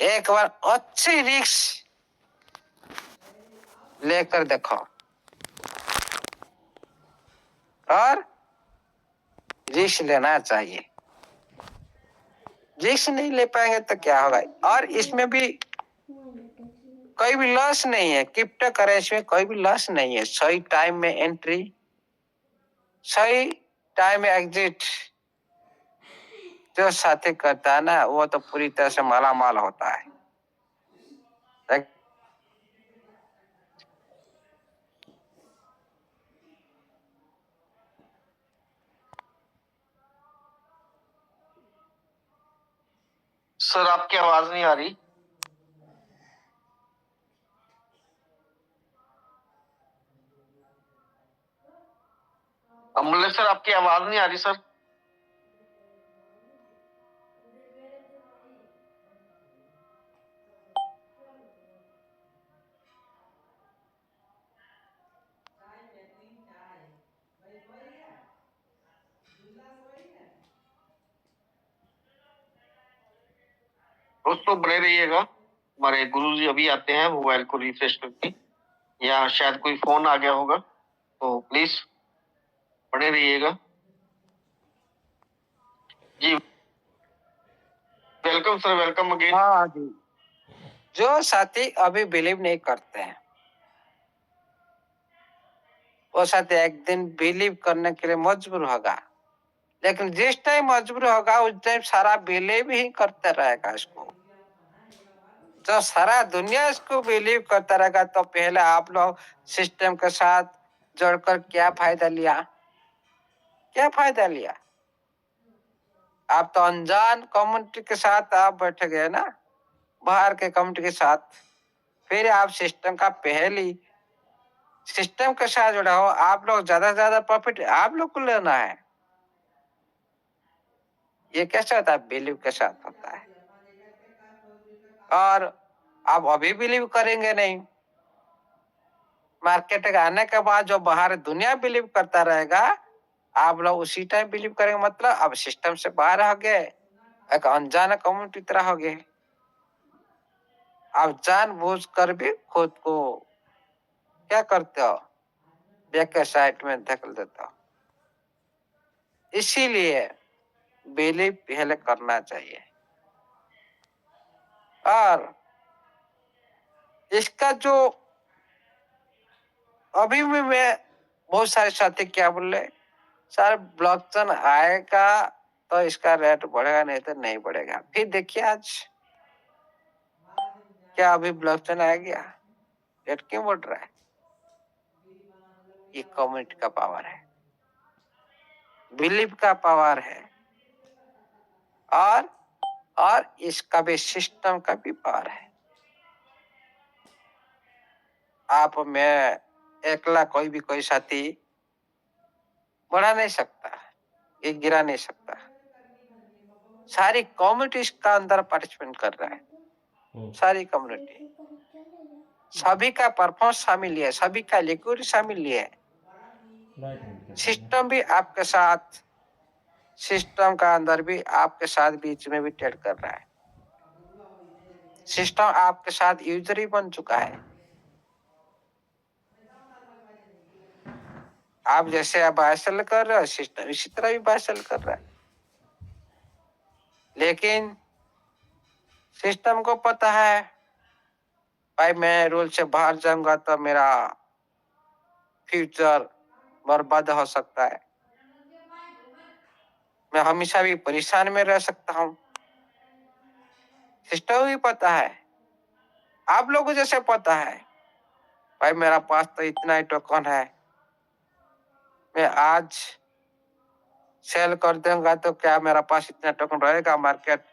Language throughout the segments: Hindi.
एक बार अच्छी रिस्क लेकर देखो, और रिस्क लेना चाहिए। रिस्क नहीं ले पाएंगे तो क्या होगा। और इसमें भी कोई भी लॉस नहीं है, क्रिप्टो करेंसी में कोई भी लॉस नहीं है। सही टाइम में एंट्री, सही टाइम में एग्जिट जो साथी करता है ना, वो तो पूरी तरह से माला माल होता है। सर आपकी आवाज नहीं आ रही। अमूल्य सर आपकी आवाज नहीं आ रही सर। दोस्तों बने रहिएगा, हमारे गुरुजी अभी आते हैं मोबाइल को रिफ्रेश करके, या शायद कोई फोन आ गया होगा, तो प्लीज बने रहिएगा जी। Welcome sir, welcome again. हाँ जी, जो साथी अभी बिलीव नहीं करते हैं वो साथी एक दिन बिलीव करने के लिए मजबूर होगा, लेकिन जिस टाइम मजबूर होगा उस टाइम सारा बिलीव ही करते रहेगा इसको। जो सारा दुनिया इसको बिलीव करता रहेगा, तो पहले आप लोग सिस्टम के साथ जोड़कर क्या फायदा लिया, क्या फायदा लिया। आप तो अनजान कम्युनिटी के साथ आप बैठ गए ना, बाहर के कम्युनिटी के साथ। फिर आप सिस्टम का पहली सिस्टम के साथ जुड़ा हो, आप लोग ज्यादा से ज्यादा प्रॉफिट आप लोग को लेना है। ये कैसे होता है, बिलीव के साथ होता है। और आप अभी बिलीव करेंगे नहीं, मार्केट के आने के बाद जो बाहर दुनिया बिलीव करता रहेगा, आप लोग उसी टाइम बिलीव करेंगे। मतलब अब सिस्टम से बाहर हो गए, एक अनजान कम्युनिटी तरह हो गए। आप जानबूझ कर भी खुद को क्या करते हो, बैक के साइड में धकेल देते हो। इसीलिए बिलीव पहले करना चाहिए। और इसका जो अभी भी मैं बहुत सारे साथी क्या बोल रहे, सर ब्लॉकचेन आएगा तो इसका रेट बढ़ेगा, नहीं तो नहीं बढ़ेगा। फिर देखिए आज क्या अभी ब्लॉकचेन आ गया, रेट क्यों बढ़ रहा है। ये कम्युनिटी का पावर है, बिलीव का पावर है, और इसका भी सिस्टम का भी पावर है। आप में अकेला कोई साथी बढ़ा नहीं सकता, ये गिरा नहीं सकता। सारी कम्युनिटी इसका अंदर पार्टिसिपेट कर रहा है, सारी कम्युनिटी, सभी का परफॉर्मेंस शामिल है, सभी का लिक्विडिटी शामिल है। सिस्टम भी आपके साथ, सिस्टम का अंदर भी आपके साथ बीच में भी ट्रेड कर रहा है। सिस्टम आपके साथ यूजर ही बन चुका है। आप जैसे आप बाय सेल कर रहे हो, सिस्टम इसी तरह भी बाय सेल कर रहा है। लेकिन सिस्टम को पता है भाई मैं रूल से बाहर जाऊंगा तो मेरा फ्यूचर बर्बाद हो सकता है, मैं हमेशा भी परेशान में रह सकता हूँ। सिस्टम भी पता है, आप लोगों को जैसे पता है भाई मेरा पास तो इतना ही टोकन है, मैं आज सेल कर दूंगा तो क्या मेरा पास इतना टोकन रहेगा, मार्केट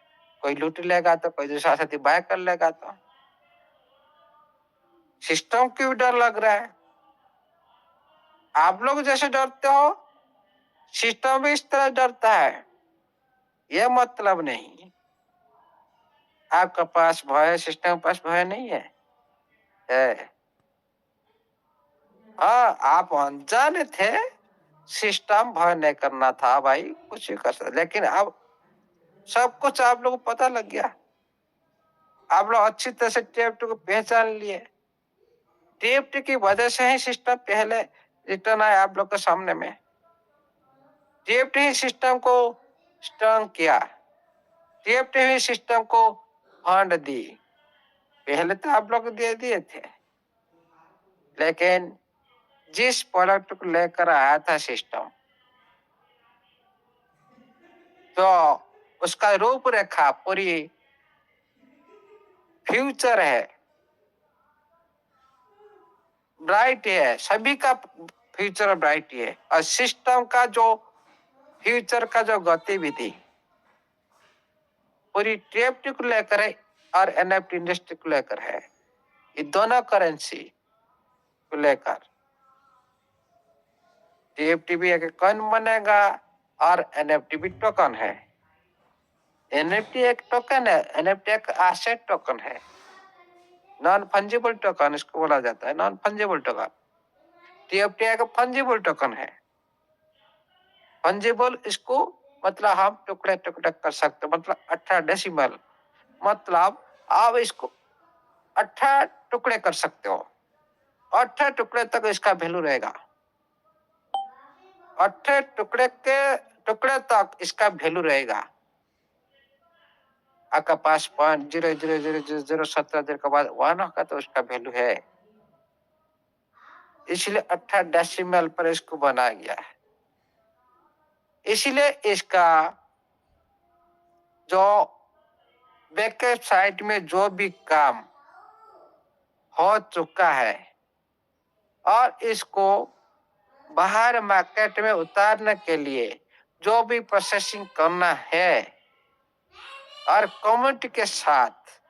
कोई लूट लेगा तो कोई दूसरा साथी बाय कर लेगा। तो सिस्टम क्यों डर लग रहा है, आप लोग जैसे डरते हो सिस्टम भी इस तरह डरता है। यह मतलब नहीं आपका पास भय, सिस्टम के पास भय नहीं है, है। हाँ आप अनजाने थे, सिस्टम भय नहीं करना था भाई, कुछ भी कर सकते, लेकिन अब सब कुछ आप लोगों को पता लग गया। आप लोग अच्छी तरह से टीएफटी को पहचान लिए। टीएफटी की वजह से ही सिस्टम पहले रिटर्न आया आप लोग के सामने में। टीएफटी ही सिस्टम को स्ट्रांग किया, टीएफटी ही सिस्टम को फंड दी। पहले तो आप लोग दे दिए थे, लेकिन जिस प्रोडक्ट को लेकर आया था सिस्टम, तो उसका रूपरेखा पूरी फ्यूचर है, ब्राइट है, सभी का फ्यूचर ब्राइट है। और सिस्टम का जो फ्यूचर का जो गतिविधि पूरी टीएफटी को लेकर है और एनएफटी इंडस्ट्री को लेकर है। ये दोनों करेंसी को लेकर टीएफटी भी एक कॉइन बनेगा और एनएफटी भी टोकन है। एनएफटी एक टोकन है, एनएफटी एक एसेट टोकन है, नॉन फंजिबल टोकन इसको बोला जाता है, नॉन फंजिबल टोकन। टीएफटी एक फंजिबल टोकन है। फंजिबल इसको मतलब हम टुकड़े टुकड़े कर सकते, मतलब 18 डेसिमल, मतलब आप इसको 18 टुकड़े कर सकते हो, 18 टुकड़े तक इसका वैल्यू रहेगा, 18 टुकड़े तक इसका वैल्यू रहेगा। आपका पास 0.0000017 के बाद 1 होगा तो उसका वैल्यू है, इसलिए 18 डेसिमल पर इसको बनाया गया है। इसलिए इसका जो बैकअप साइट में जो भी काम हो चुका है और इसको बाहर मार्केट में उतारने के लिए जो भी प्रोसेसिंग करना है और कम्युनिटी के साथ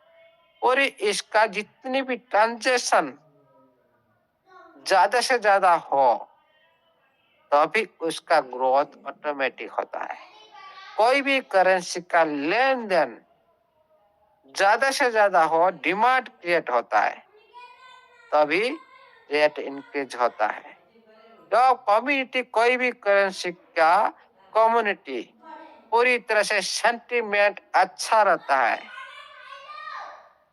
पूरी इसका जितनी भी ट्रांजैक्शन ज्यादा से ज्यादा हो तभी उसका ग्रोथ ऑटोमेटिक होता है। कोई भी करेंसी का लेन देन ज्यादा से ज्यादा हो, डिमांड क्रिएट होता है, तभी रेट इंक्रीज होता है। तो कम्युनिटी कोई भी करेंसी का कम्युनिटी पूरी तरह से सेंटीमेंट अच्छा रहता है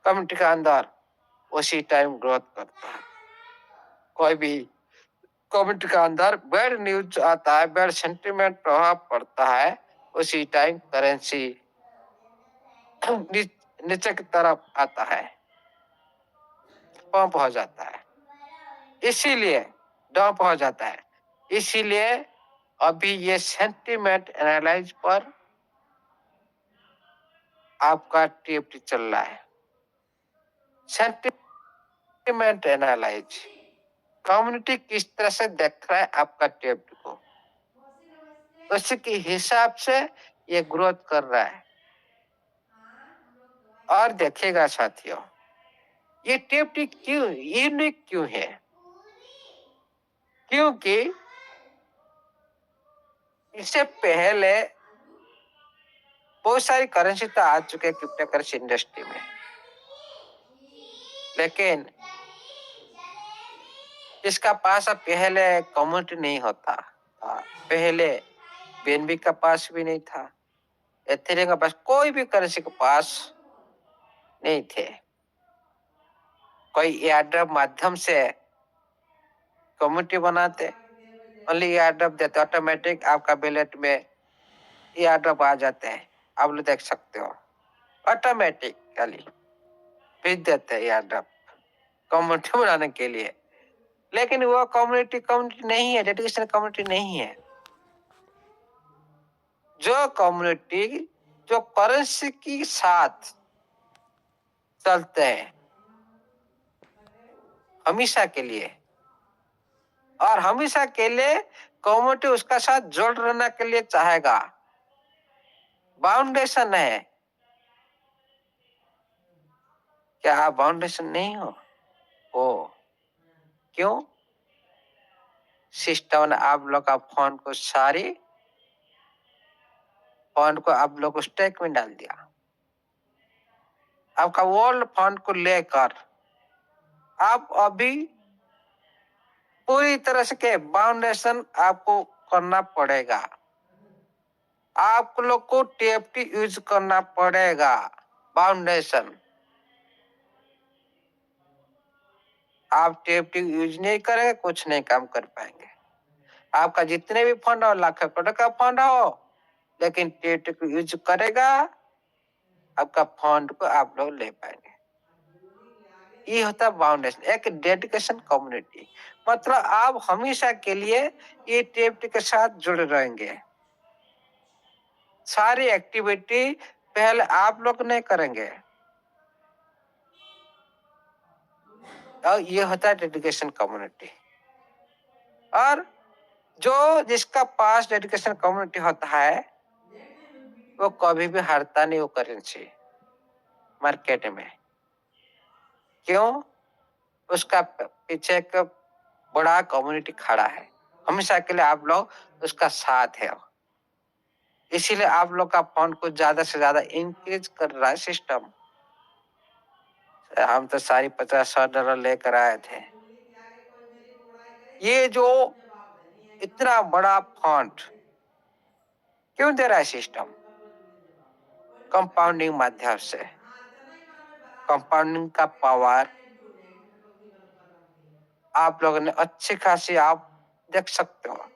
कम्युनिटी का अंदर, उसी टाइम ग्रोथ करता है। कोई भी कम्युनिटी का अंदर बैड न्यूज आता है, बैड सेंटीमेंट प्रभाव पड़ता है, उसी टाइम करेंसी नीचे की तरफ आता है, पंप हो जाता है, इसीलिए डंप हो जाता है। इसीलिए अभी ये सेंटीमेंट एनालाइज पर आपका टीएफटी चल रहा है। सेंटीमेंट एनालाइज, कम्युनिटी किस तरह से देख रहा है आपका टीएफटी को, उसके हिसाब से ये ग्रोथ कर रहा है। और देखिएगा साथियों, ये टीएफटी क्यों यूनिक क्यों है? क्योंकि इससे पहले बहुत सारी करेंसी तो आ चुके हैं क्रिप्टो करेंसी इंडस्ट्री में, लेकिन इसका पास अब पहले कम्युनिटी नहीं होता था। पहले बीएनबी का पास भी नहीं था, एथेरियम का पास, कोई भी करेंसी के पास नहीं थे। कोई एयरड्रॉप माध्यम से कम्युनिटी बनाते, ओनली एयरड्रॉप देते, ऑटोमेटिक आपका वैलेट में एयरड्रॉप आ जाते हैं, आप लोग देख सकते हो, ऑटोमेटिकली भेज देते हैं एयरड्रॉप कम्युनिटी बनाने के लिए। लेकिन वो कम्युनिटी नहीं है, डेडिकेशन कम्युनिटी नहीं है। जो कम्युनिटी जो करेंसी के साथ चलते हैं हमेशा के लिए, और हमेशा के लिए कम्युनिटी उसका साथ जुड़ रहने के लिए चाहेगा, बाउंडेशन है। क्या आप बाउंडेशन नहीं हो? क्यों? सिस्टम ने आप लोग का फंड को आप लोग को स्टेक में डाल दिया। आपका वर्ल्ड फंड को लेकर आप अभी पूरी तरह से के बाउंडेशन आपको करना पड़ेगा, आप लोग को टीएफटी यूज करना पड़ेगा, बाउंडेशन। आप टीएफटी यूज नहीं करेंगे, कुछ नहीं काम कर पाएंगे। आपका जितने भी फंड हो, लाख करोड़ का फंड हो, लेकिन टीएफटी को यूज करेगा, आपका फंड को आप लोग ले पाएंगे। ये होता है फाउंडेशन, एक डेडिकेशन कम्युनिटी। मतलब आप हमेशा के लिए ये टीएफटी के साथ जुड़े रहेंगे। सारी एक्टिविटी पहले आप लोग नहीं करेंगे, और ये होता है डेडिकेशन कम्युनिटी। और जो जिसका पास डेडिकेशन कम्युनिटी होता है, वो कभी भी हारता नहीं वो करेंसी मार्केट में। क्यों? उसका पीछे एक बड़ा कम्युनिटी खड़ा है, हमेशा के लिए आप लोग उसका साथ है। इसीलिए आप लोग का फंड को ज्यादा से ज्यादा इंक्रीज कर रहा है सिस्टम। हम तो सारी $50-100 लेकर आए थे। ये जो इतना बड़ा फंड क्यों दे रहा है सिस्टम? कंपाउंडिंग माध्यम से। कंपाउंडिंग का पावर आप लोगों ने अच्छी खासी आप देख सकते हो।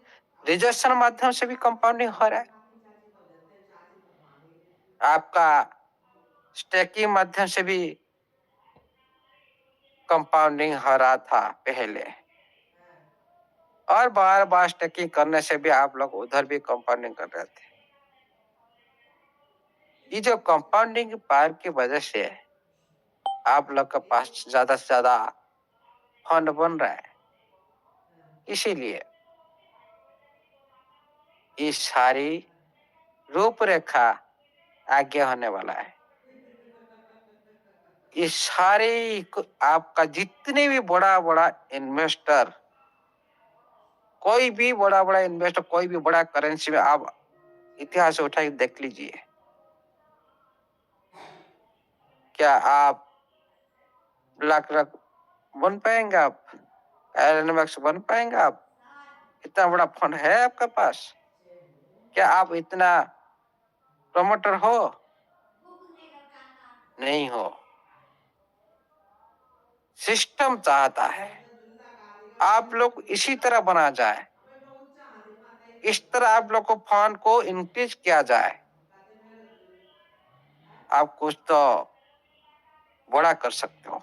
रिजर्वेशन माध्यम से भी कंपाउंडिंग हो रहा है। आपका स्टेकिंग माध्यम से भी कंपाउंडिंग हो रहा था पहले, और बार बार स्टेकिंग करने से भी आप लोग उधर भी कंपाउंडिंग कर रहे थे। ये जो कंपाउंडिंग पावर की वजह से आप लोग के पास ज्यादा से ज्यादा फंड बन रहा है। इसीलिए ये सारी रूपरेखा आगे होने वाला है। ये सारे आपका जितने भी बड़ा बड़ा इन्वेस्टर, कोई भी बड़ा इन्वेस्टर, कोई भी बड़ा करेंसी में आप इतिहास उठा के देख लीजिए, क्या आप BlackRock बन पाएंगे? आप एलएनएमएक्स बन पाएंगे? आप इतना बड़ा फंड है आपके पास? क्या आप इतना प्रमोटर हो? नहीं हो। सिस्टम चाहता है आप लोग इसी तरह बना जाए, इस तरह आप लोग को फंड को इंक्रीज किया जाए, आप कुछ तो बड़ा कर सकते हो।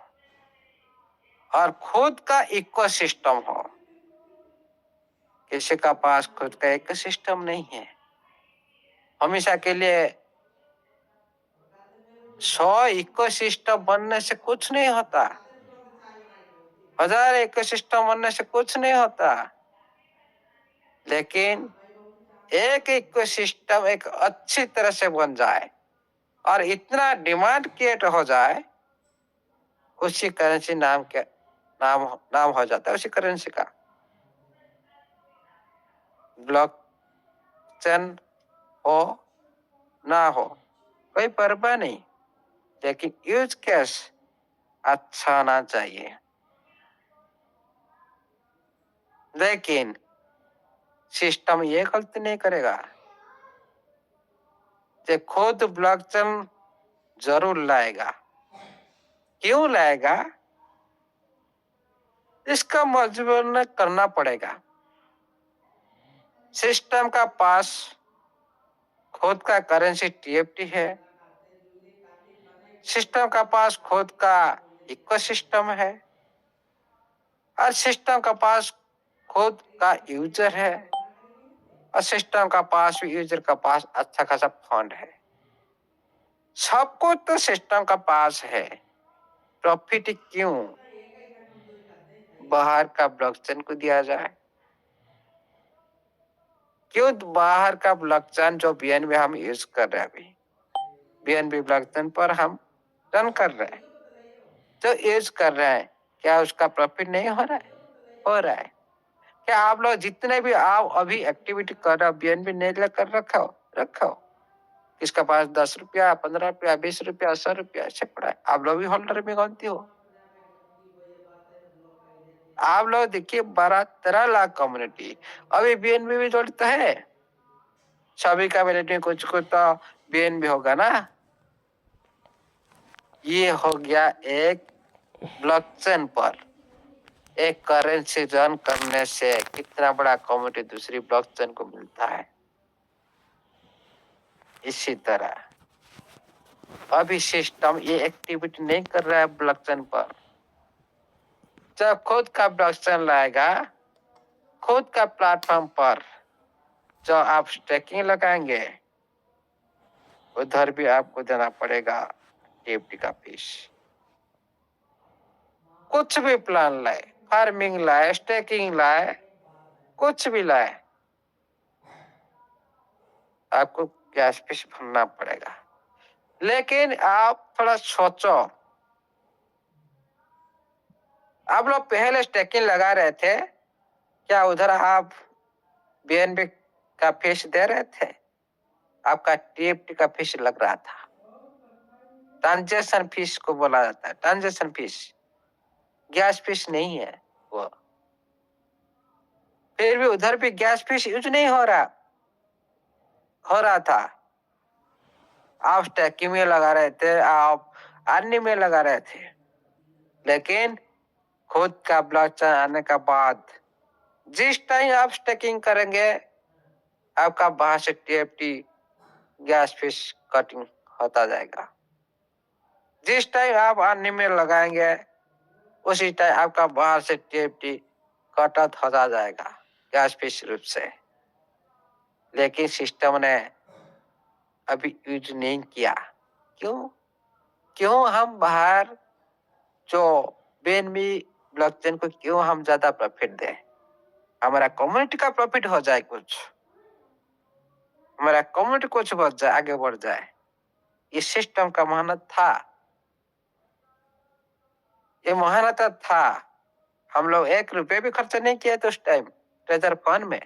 और खुद का इकोसिस्टम हो। किसी का पास खुद का इकोसिस्टम नहीं है। हमेशा के लिए 100 इकोसिस्टम बनने से कुछ नहीं होता, 1000 इकोसिस्टम बनने से कुछ नहीं होता, लेकिन एक इकोसिस्टम एक अच्छी तरह से बन जाए और इतना डिमांड क्रिएट हो जाए, उसी करेंसी नाम हो जाता है उसी करेंसी का। ब्लॉकचेन हो ना हो कोई परवाह नहीं, लेकिन यूज केस अच्छा होना चाहिए। लेकिन सिस्टम ये गलती नहीं करेगा कि खुद ब्लॉकचेन जरूर लाएगा। क्यों लाएगा? इसका मजबूर करना पड़ेगा। सिस्टम का पास खुद का करेंसी टीएफटी है, सिस्टम का पास खुद का इकोसिस्टम है, और सिस्टम का पास खुद का यूजर है, और सिस्टम का पास भी यूजर का पास अच्छा खासा फंड है। सब कुछ तो सिस्टम का पास है, प्रॉफिट क्यों बाहर का ब्लॉकचेन को दिया जाए? क्यों बाहर का ब्लॉकचेन जो बीएनबी हम यूज कर रहे हैं, अभी बीएनबी ब्लॉकचेन पर हम रन कर रहे हैं, जो यूज कर रहे हैं, क्या उसका प्रॉफिट नहीं हो रहा है? हो रहा है। क्या आप लोग जितने भी आप अभी एक्टिविटी कर रहे हो बीएनबी नहीं लेकर रखो, किसका पास 10 रुपया, 15 रुपया, 20 रुपया, 100 रुपया ऐसे पड़ा है, आप लोग भी होल्डर में गिनती हो। आप लोग देखिए 12-13 लाख कम्युनिटी अभी बीएनबी में जोड़ता है। सभी कम्युनिटी में कुछ कुछ तो बीएनबी होगा ना। ये हो गया एक ब्लॉकचेन पर, एक करेंसी रन करने से कितना बड़ा कम्युनिटी दूसरी ब्लॉकचेन को मिलता है। इसी तरह अभी सिस्टम ये एक्टिविटी नहीं कर रहा है ब्लॉकचेन पर। जब खुद का ब्लॉकचेन लाएगा, खुद का प्लेटफॉर्म पर जो आप स्टेकिंग लगाएंगे, उधर भी आपको देना पड़ेगा टीएफटी का फीस। कुछ भी प्लान लाए, फार्मिंग लाए, स्टेकिंग लाए, कुछ भी लाए, आपको गैस फीस भरना पड़ेगा। लेकिन आप थोड़ा सोचो, आप लोग पहले स्टेकिंग लगा रहे थे, क्या उधर आप बीएनबी का फीस दे रहे थे? आपका टीएफटी का फीस लग रहा था। ट्रांजेक्शन फीस को बोला जाता है, ट्रांजेक्शन फीस, गैस फीस नहीं है वो। फिर भी उधर भी गैस फीस यूज नहीं हो रहा था। आप स्टैकिंग में लगा रहे थे, आप अन्य में लगा रहे थे, लेकिन खुद का ब्लॉकचेन आने का बाद जिस टाइम आप स्टैकिंग करेंगे, आपका बाहर से टीएफटी गैस फीस कटिंग होता जाएगा। जिस टाइम आप अन्य में लगाएंगे, उसी टाइम आपका बाहर से टीएफटी कट होता जाएगा गैस फीस रूप से। लेकिन सिस्टम ने अभी यूज नहीं किया। क्यों हम बाहर जो बीएनबी ब्लॉकचेन को क्यों हम ज्यादा प्रॉफिट दें? हमारा कम्युनिटी का प्रॉफिट हो जाए, कुछ हमारा कम्युनिटी कुछ बढ़ जाए, आगे बढ़ जाए। इस सिस्टम का मेहनत था, ये मेहनत था। हम लोग 1 रुपये भी खर्च नहीं किए तो उस टाइम ट्रेजर फंड में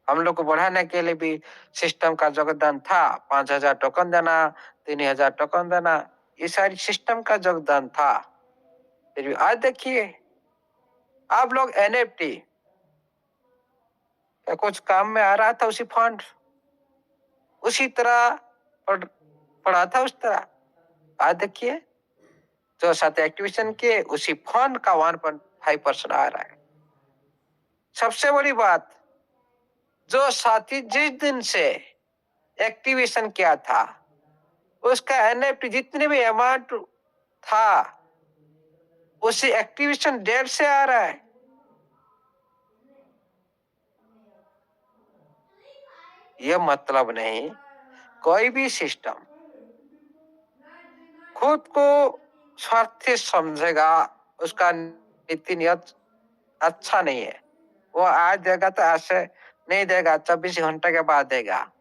हम लोग को बढ़ाने के लिए भी सिस्टम का योगदान था। 5,000 टोकन देना, 3,000 टोकन देना, ये सारी सिस्टम का योगदान था। फिर भी आज देखिए, आप लोग एनएफटी कुछ काम में आ रहा था, उसी फंड उसी तरह पड़ा था, उस तरह आज देखिए जो साथ एक्टिवेशन के उसी फंड का 1.5% आ रहा है। सबसे बड़ी बात, जो साथी जिस दिन से एक्टिवेशन किया था, उसका एनएफटी जितने भी अमाउंट था, उसी एक्टिवेशन डेट से आ रहा है। यह मतलब नहीं कोई भी सिस्टम खुद को स्वार्थी समझेगा, उसका नीति नियत अच्छा नहीं है। वो आज देगा तो ऐसे नहीं देगा, 24 घंटे के बाद देगा।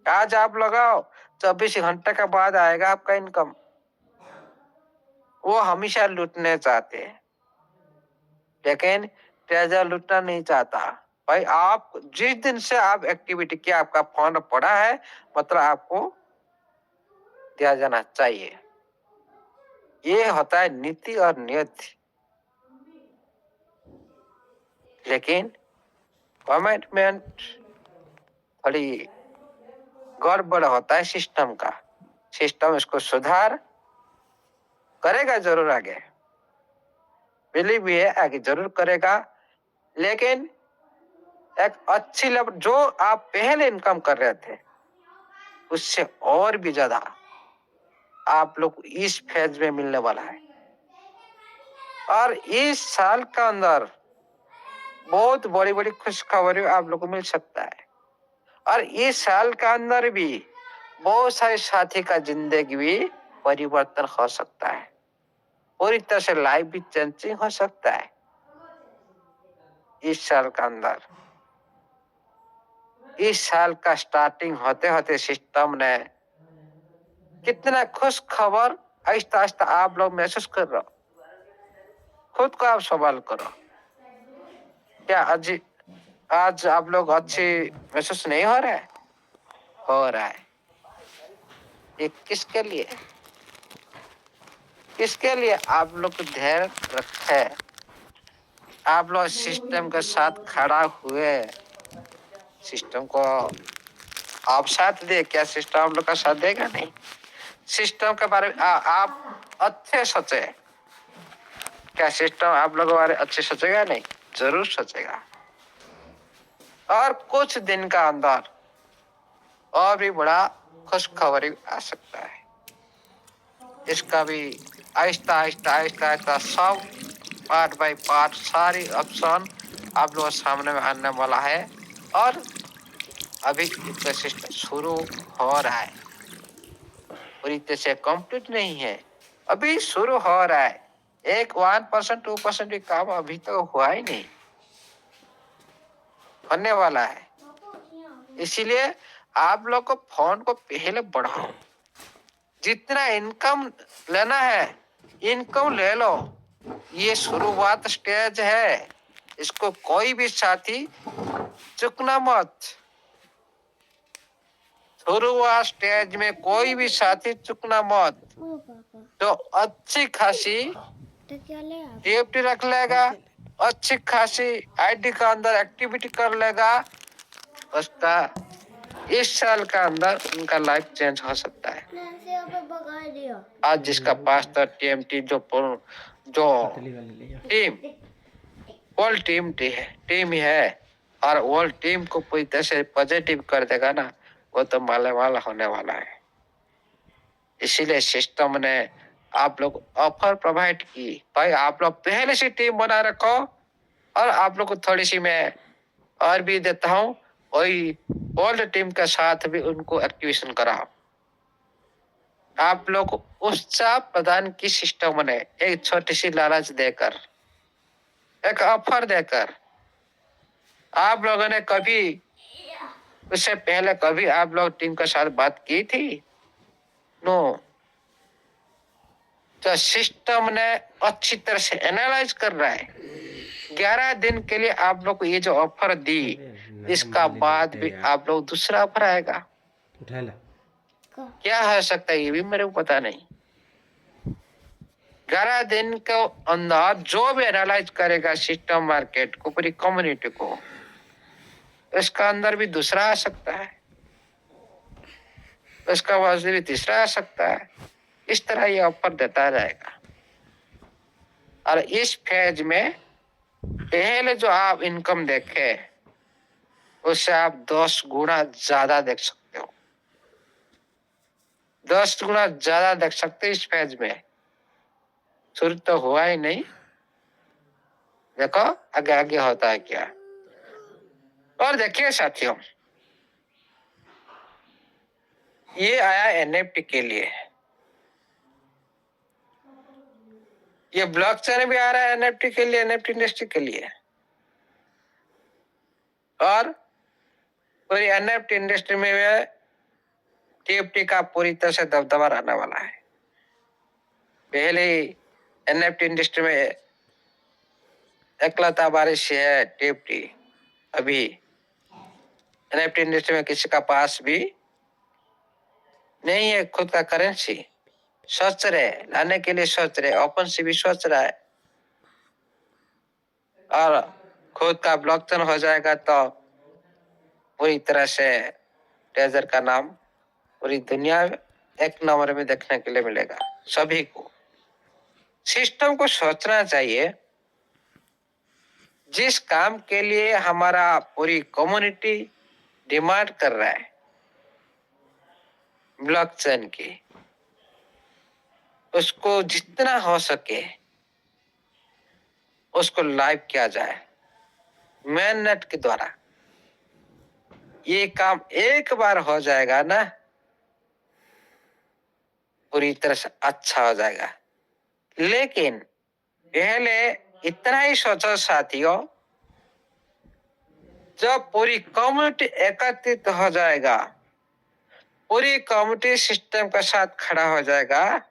आज आप लगाओ, 24 घंटे के बाद आएगा आपका इनकम। वो हमेशा लूटने चाहते हैं, लेकिन ट्रेजर लूटना नहीं चाहता। भाई, आप जिस दिन से आप एक्टिविटी किया, आपका फंड पड़ा है, मतलब आपको दिया जाना चाहिए। ये होता है नीति और नियति। लेकिन कमिटमेंट थोड़ी गड़बड़ होता है सिस्टम का। सिस्टम इसको सुधार करेगा जरूर, आगे बिलीव भी है, आगे जरूर करेगा। लेकिन एक अच्छी लेवल जो आप पहले इनकम कर रहे थे, उससे और भी ज्यादा आप लोग इस फेज में मिलने वाला है। और इस साल का अंदर बहुत बड़ी बड़ी खुशखबरी आप लोग को मिल सकता है। और इस साल का अंदर भी बहुत सारे साथी का जिंदगी भी परिवर्तन हो सकता है, पूरी तरह से लाइफ भी चेंजिंग हो सकता है। इस साल का अंदर, इस साल का स्टार्टिंग होते होते सिस्टम ने कितना खुश खबर आहिस्ता आहिस्ता आप लोग महसूस कर रहे हो। खुद को आप सवाल करो, क्या आज आप लोग अच्छी महसूस नहीं हो रहा है? हो रहा है। ये किसके लिए? किसके लिए आप लोग धैर्य रखे, आप लोग सिस्टम के साथ खड़ा हुए, सिस्टम को आप साथ दे, क्या सिस्टम आप लोग का साथ देगा? नहीं। सिस्टम के बारे में आप अच्छे सोचे, क्या सिस्टम आप लोगों बारे अच्छे सोचेगा? नहीं, जरूर सोचेगा। और कुछ दिन का अंदर और भी बड़ा खुशखबरी आ सकता है। इसका भी आहिस्ता आहिस्ता आहिस्ता आहिस्ता सब पार्ट बाय पार्ट सारी ऑप्शन आप लोगों के सामने में आने वाला है। और अभी इसका सिस्टम शुरू हो रहा है, पूरी तरह से कंप्लीट नहीं है, अभी शुरू हो रहा है। 1% 2% भी काम अभी तो हुआ ही नहीं, होने वाला है। इसीलिए आप लोग को फोन को पहले बढ़ाओ, जितना इनकम लेना है इनकम ले लो। ये शुरुआत स्टेज है, इसको कोई भी साथी चुकना मत। शुरुआत स्टेज में कोई भी साथी चुकना मत। तो अच्छी खासी टीएफटी रख लेगा, अच्छी खासी आईडी का अंदर एक्टिविटी कर लेगा, उसका इस साल का अंदर उनका लाइफ चेंज हो सकता है। आज जिसका पास था टीएमटी जो टीम वर्ल्ड टीम ही है, और वर्ल्ड टीम को पूरी तरह से पॉजिटिव कर देगा ना, वो तो माले वाला होने वाला है। इसीलिए सिस्टम ने आप लोग ऑफर प्रोवाइड की, भाई आप लोग पहले से टीम बना रखो, और आप लोग को थोड़ी सी मैं और भी देता हूँ, वही वर्ल्ड टीम के साथ भी उनको एक्टिवेशन कराओ। आप लोग उत्साह प्रदान की सिस्टम ने एक छोटी सी लालच देकर, एक ऑफर देकर, आप लोगों ने कभी उससे पहले कभी आप लोग टीम के साथ बात की थी? नो। तो सिस्टम ने अच्छी तरह से एनालाइज कर रहा है। 11 दिन के लिए आप लोग को ये जो ऑफर दी, इसका बाद भी आप लोग दूसरा ऑफर आएगा। क्या हो सकता है ये भी मेरे को पता नहीं। 11 दिन के अंदर जो भी एनालाइज करेगा सिस्टम मार्केट को, पूरी कम्युनिटी को, इसका अंदर भी दूसरा आ सकता है, इसका बाद भी तीसरा आ सकता है। इस तरह ये ऑफर देता जाएगा। और इस फेज में पहले जो आप इनकम देखे उससे आप 10 गुना ज्यादा देख सकते हो, 10 गुना ज्यादा देख सकते हो इस फेज में। शुरू तो हुआ ही नहीं, देखो आगे आगे होता है क्या। और देखिए साथियों, ये आया एनएफटी के लिए, ये ब्लॉकचेन भी आ रहा है एनएफटी के लिए, एनएफटी इंडस्ट्री के लिए। और पूरी एनएफटी इंडस्ट्री में टीएफटी का पूरी तरह से दबदबा रहने वाला है। पहले एनएफटी इंडस्ट्री में एकलता बारिश है टीएफटी। अभी एनएफटी इंडस्ट्री में किसी का पास भी नहीं है खुद का करेंसी, सोच रहे लाने के लिए, सोच रहे ओपन सी भी सोच रहा है, और खुद का ब्लॉकचेन हो जाएगा तो पूरी तरह से ट्रेजर का नाम पूरी दुनिया में एक नंबर में देखने के लिए मिलेगा सभी को। सिस्टम को सोचना चाहिए, जिस काम के लिए हमारा पूरी कम्युनिटी डिमांड कर रहा है ब्लॉकचेन की, उसको जितना हो सके उसको लाइव किया जाए मेन नेट के द्वारा। ये काम एक बार हो जाएगा ना, पूरी तरह से अच्छा हो जाएगा। लेकिन पहले इतना ही सोचो साथियों, जब पूरी कम्युनिटी एकत्रित हो जाएगा, पूरी कम्युनिटी सिस्टम के साथ खड़ा हो जाएगा,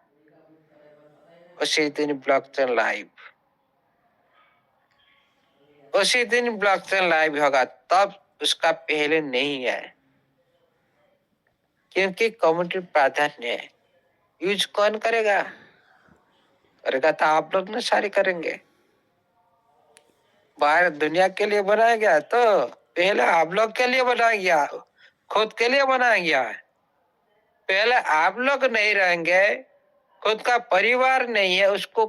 उसी दिन ब्लॉकचेन लाइव, उसी दिन ब्लॉकचेन लाइव होगा। तब उसका पहले नहीं है, क्योंकि कम्युनिटी प्राधान्य है। यूज कौन करेगा? करेगा तो आप लोग ने सारे करेंगे। बाहर दुनिया के लिए बनाया गया तो पहले आप लोग के लिए बनाया गया, खुद के लिए बनाया गया। पहले आप लोग नहीं रहेंगे, खुद का परिवार नहीं है, उसको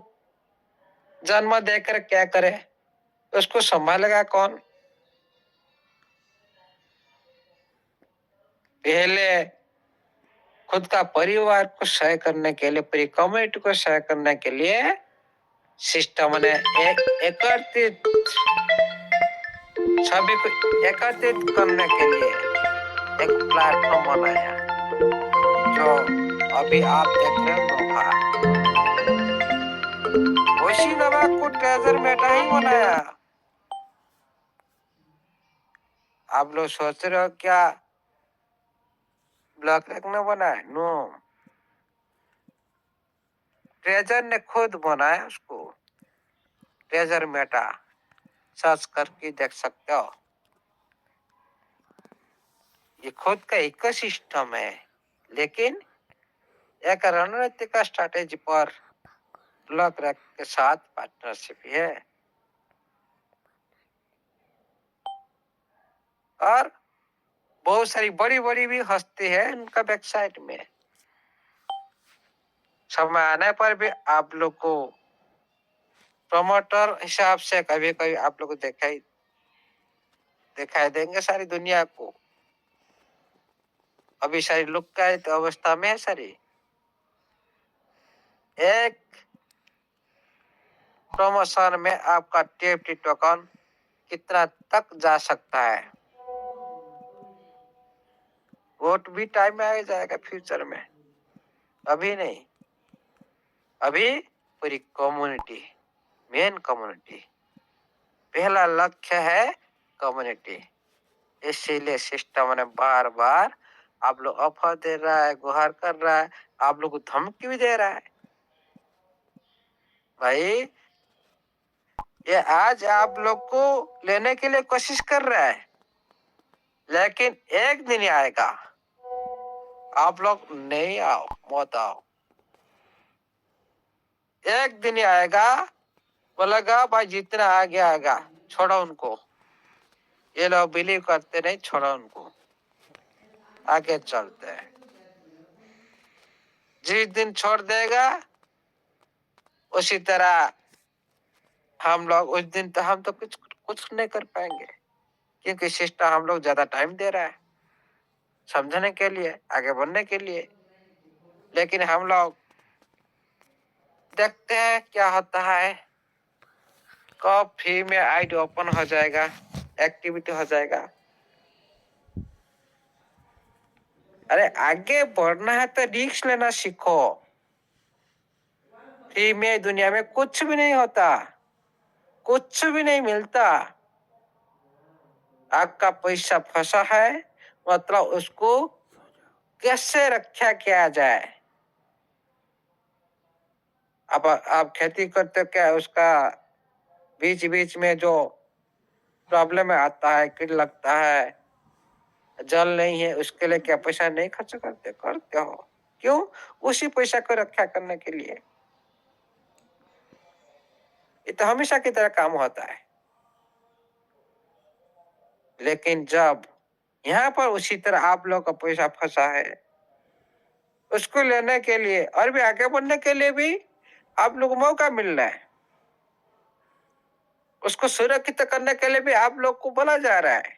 जन्म देकर क्या करे, उसको संभालेगा कौन? पहले खुद का परिवार को सहाय करने के लिए, पूरी कम्युनिटी को सहाय करने के लिए सिस्टम ने एक एकत्रित, सभी को एकत्रित करने के लिए एक प्लेटफॉर्म बनाया, जो अभी आप देख रहे हो नोभा। उसी नोभा को ट्रेजर मेटा ही बनाया। आप लोग सोच रहे हो क्या ब्लॉक रखना बना है? नो, ट्रेजर ने खुद बनाया उसको, ट्रेजर मेटा, सर्च करके देख सकते हो। ये खुद का इकोसिस्टम है, लेकिन एक रणनीतिक स्ट्रैटेजी पर ब्लॉक रैक के साथ पार्टनरशिप है। और बहुत सारी बड़ी बड़ी भी हस्ती है उनका वेबसाइट में। समय आने पर भी आप लोग को प्रमोटर हिसाब से कभी कभी आप लोग को दिखाई देंगे सारी दुनिया को। अभी सारी लुक का तो अवस्था में है सारी। एक प्रमोशन में आपका TFT टोकन कितना तक जा सकता है, वोट भी टाइम में आ जाएगा फ्यूचर में, अभी नहीं। अभी पूरी कम्युनिटी, मेन कम्युनिटी, पहला लक्ष्य है कम्युनिटी। इसीलिए सिस्टम ने बार बार आप लोग ऑफर दे रहा है, गुहार कर रहा है, आप लोग को धमकी भी दे रहा है। भाई ये आज आप लोग को लेने के लिए कोशिश कर रहा है, लेकिन एक दिन आएगा आप लोग नहीं आओ, मत आओ। एक दिन आएगा बोलेगा भाई जितना आ गया आएगा, छोड़ो उनको, ये लोग बिलीव करते नहीं, छोड़ो उनको, आगे चलते हैं। जिस दिन छोड़ देगा उसी तरह हम लोग, उस दिन तो हम तो कुछ कुछ नहीं कर पाएंगे, क्योंकि सिस्टम हम लोग ज्यादा टाइम दे रहा है समझने के लिए, आगे बढ़ने के लिए। लेकिन हम लोग देखते हैं क्या होता है, कब फ्री में आईडी ओपन हो जाएगा, एक्टिविटी हो जाएगा। अरे आगे बढ़ना है तो रिस्क लेना सीखो। फ्री में दुनिया में कुछ भी नहीं होता, कुछ भी नहीं मिलता। आपका पैसा फंसा है, मतलब उसको कैसे रक्षा किया जाए। अब आप खेती करते क्या, उसका बीच बीच में जो प्रॉब्लम आता है, कीट लगता है, जल नहीं है, उसके लिए क्या पैसा नहीं खर्च करते हो? क्यों? उसी पैसा को रक्षा करने के लिए। ये तो हमेशा की तरह काम होता है। लेकिन जब यहाँ पर उसी तरह आप लोग का पैसा फंसा है, उसको लेने के लिए और भी आगे बढ़ने के लिए भी आप लोग को मौका मिल रहा है, उसको सुरक्षित करने के लिए भी आप लोग को बोला जा रहा है,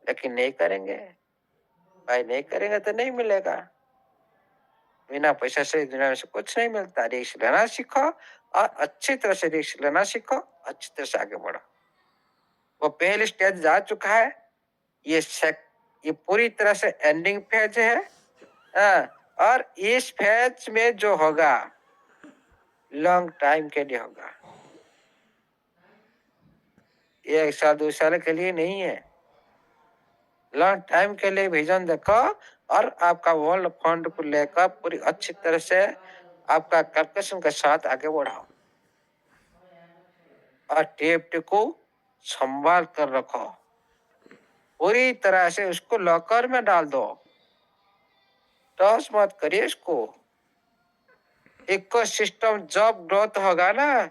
लेकिन नहीं करेंगे। भाई नहीं करेंगे तो नहीं मिलेगा। बिना पैसा से दुनिया में से कुछ नहीं मिलता। रिस्क लेना सीखो और अच्छी तरह से रिस्क लेना सीखो, अच्छी तरह से आगे बढ़ो। वो पहली स्टेज जा चुका है, ये पूरी तरह से एंडिंग फेज है। और इस फेज में जो होगा लॉन्ग टाइम के लिए होगा, 1 साल 2 साल के लिए नहीं है, लॉन्ग टाइम के लिए विजन देखो और आपका वर्ल्ड फंड को लेकर पूरी अच्छी तरह से आपका कैलकुलेशन के साथ आगे बढ़ाओ और TFT को संभाल कर रखो, पूरी तरह से उसको लॉकर में डाल दो, टॉस मत करिए इसको। इकोसिस्टम जब ग्रोथ होगा ना,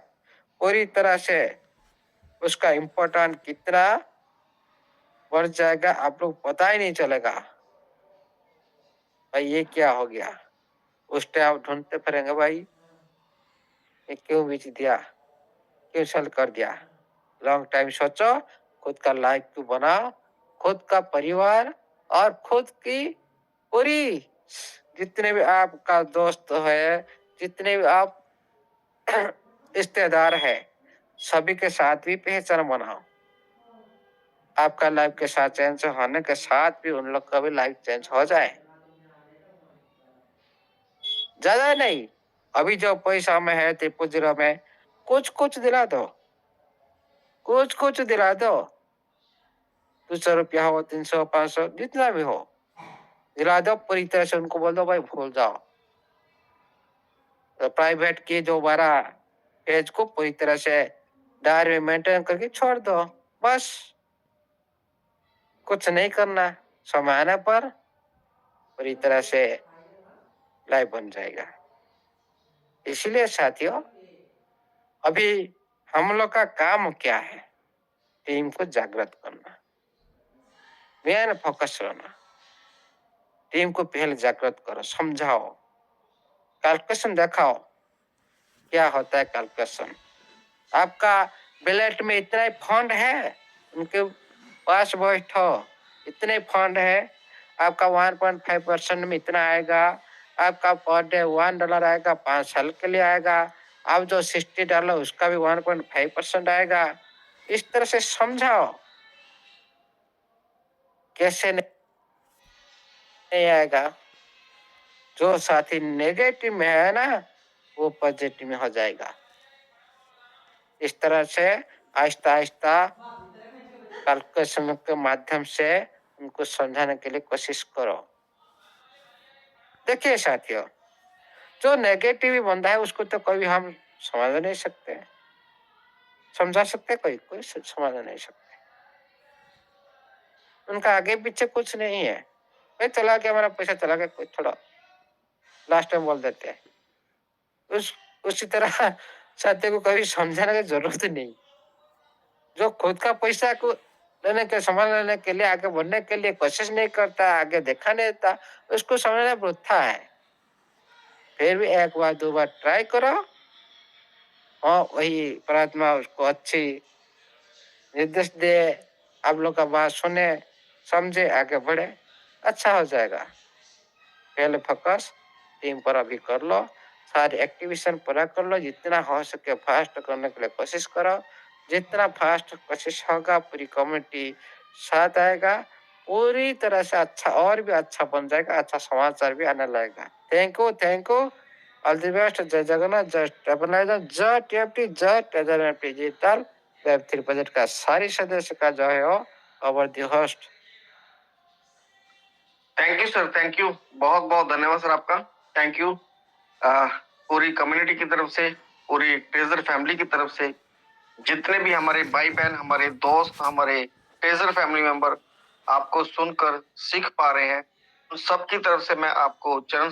पूरी तरह से उसका इम्पोर्टेंट कितना बढ़ जाएगा आप लोग पता ही नहीं चलेगा। भाई ये क्या हो गया, उस टाइम आप ढूंढते फिरेंगे भाई ये क्यों बेच दिया, क्यों सेल कर दिया? लॉन्ग टाइम सोचो, खुद का लाइफ क्यों बनाओ, खुद का परिवार और खुद की पूरी जितने भी आपका दोस्त है, जितने भी आप रिश्तेदार है, सभी के साथ भी पहचान बनाओ। आपका लाइफ के साथ चेंज होने के साथ भी उन लोग का भी लाइफ चेंज हो जाए। ज्यादा नहीं, अभी जो पैसा में है त्रिपुर जिला में कुछ कुछ दिला दो, कुछ कुछ दिला दो। 200 रुपया हो, 300, 500, जितना भी हो दिला दो। पूरी तरह से उनको बोल दो भाई भूल जाओ। तो प्राइवेट की जो बड़ा पेज को पूरी तरह से डायरी में मेंटेन करके छोड़ दो, बस। कुछ नहीं करना, समय आने पर पूरी तरह से लाइफ बन जाएगा। इसलिए साथियों, अभी हम लोग का काम क्या है? टीम को जागृत करना, मेन फोकस रहना। टीम को पहले जागृत करो, समझाओ, कैलकुलेशन दिखाओ क्या होता है। कैलकुलेशन आपका बैलेट में इतना ही फंड है, उनके पास बैठो, इतने फंड है, आपका 1.5% में इतना आएगा, आपका पर डे $1 आएगा, 5 साल के लिए आएगा। आप जो $60 उसका भी 1.5% आएगा। इस तरह से समझाओ, कैसे नहीं आएगा। जो साथी नेगेटिव में है ना, वो पॉजिटिव में हो जाएगा। इस तरह से आहिस्ता आहिस्ता कैलकुलेशन के माध्यम से उनको समझाने के लिए कोशिश करो। देखिए साथियों, जो नेगेटिव बंदा है उसको तो कभी हम समझ नहीं सकते, समझा सकते कोई कोई समझ नहीं सकते। उनका आगे पीछे कुछ नहीं है, भाई चला गया हमारा पैसा, चला गया, कोई थोड़ा लास्ट में बोल देते हैं। उसी तरह साथी को कभी समझाने की जरूरत नहीं। जो खुद का पैसा को लेने के संभाल लेने के लिए, आगे बढ़ने के लिए कोशिश नहीं करता, आगे देखा नहीं देता, उसको समझना वृथा है। फिर भी एक बार दो बार ट्राई करो, हाँ वही परमात्मा उसको अच्छी निर्देश दे, आप लोग का बात सुने, समझे, आगे बढ़े, अच्छा हो जाएगा। पहले फोकस टीम पर अभी कर लो, सारी एक्टिविशन पूरा कर लो, जितना हो सके फास्ट करने के लिए कोशिश करो। जितना फास्ट कोशिश होगा पूरी कम्युनिटी साथ आएगा, पूरी तरह से अच्छा और भी अच्छा बन जाएगा, अच्छा समाचार भी आने लगेगा। Thank you, thank you, all the best. जय जगन्नाथ, जय स्टेबलाइजर, जय टीएफटी, जय ट्रेजर डिजिटल वेब3 प्रोजेक्ट का सारी सदस्य का जो है वो over the host. Thank you sir, thank you, बहुत बहुत धन्यवाद सर आपका। थैंक यू पूरी कम्युनिटी की तरफ से, पूरी ट्रेजर फैमिली की तरफ से, जितने भी हमारे भाई बहन, हमारे दोस्त, हमारे ट्रेजर फैमिली मेंबर आपको सुनकर सीख पा रहे हैं, उन सबकी तरफ से मैं आपको चरण